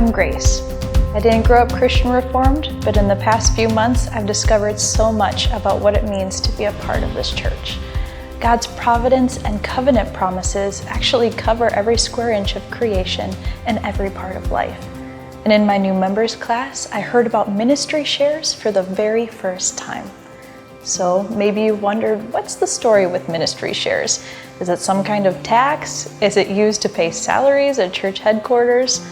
I'm Grace. I didn't grow up Christian Reformed, but in the past few months, I've discovered so much about what it means to be a part of this church. God's providence and covenant promises actually cover every square inch of creation and every part of life. And in my new members class, I heard about ministry shares for the very first time. So maybe you wondered, what's the story with ministry shares? Is it some kind of tax? Is it used to pay salaries at church headquarters?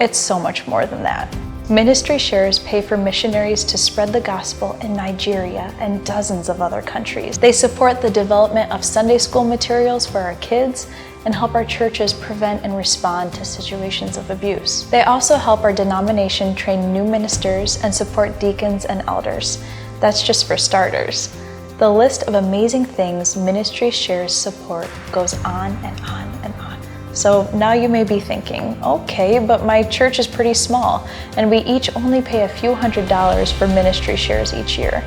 It's so much more than that. Ministry shares pay for missionaries to spread the gospel in Nigeria and dozens of other countries. They support the development of Sunday school materials for our kids and help our churches prevent and respond to situations of abuse. They also help our denomination train new ministers and support deacons and elders. That's just for starters. The list of amazing things Ministry Shares support goes on and on and on. So now you may be thinking, okay, but my church is pretty small and we each only pay a few $100s for Ministry Shares each year.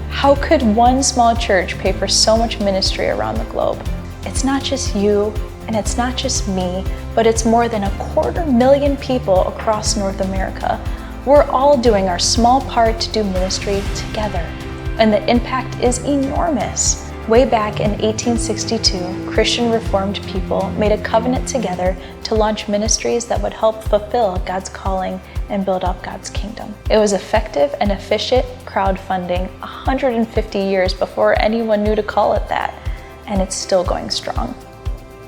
How could one small church pay for so much ministry around the globe? It's not just you and it's not just me, but it's more than 250,000 people across North America. We're all doing our small part to do ministry together, and the impact is enormous. Way back in 1862, Christian Reformed people made a covenant together to launch ministries that would help fulfill God's calling and build up God's kingdom. It was effective and efficient crowdfunding 150 years before anyone knew to call it that, and it's still going strong.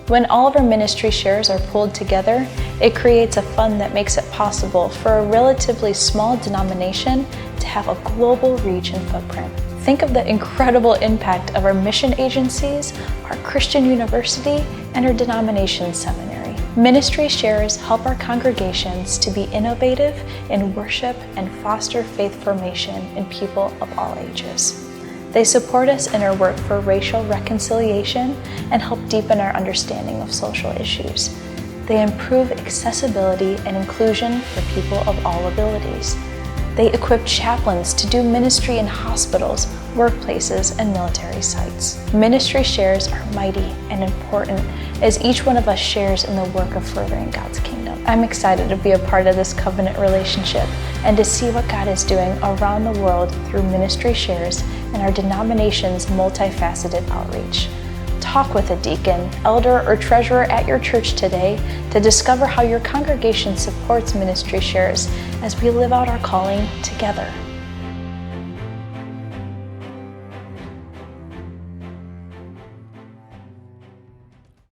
When all of our ministry shares are pooled together, it creates a fund that makes it possible for a relatively small denomination to have a global reach and footprint. Think of the incredible impact of our mission agencies, our Christian university, and our denomination seminary. Ministry shares help our congregations to be innovative in worship and foster faith formation in people of all ages. They support us in our work for racial reconciliation and help deepen our understanding of social issues. They improve accessibility and inclusion for people of all abilities. They equip chaplains to do ministry in hospitals, workplaces, and military sites. Ministry shares are mighty and important as each one of us shares in the work of furthering God's kingdom. I'm excited to be a part of this covenant relationship and to see what God is doing around the world through ministry shares and our denomination's multifaceted outreach. Talk with a deacon, elder, or treasurer at your church today to discover how your congregation supports ministry shares as we live out our calling together.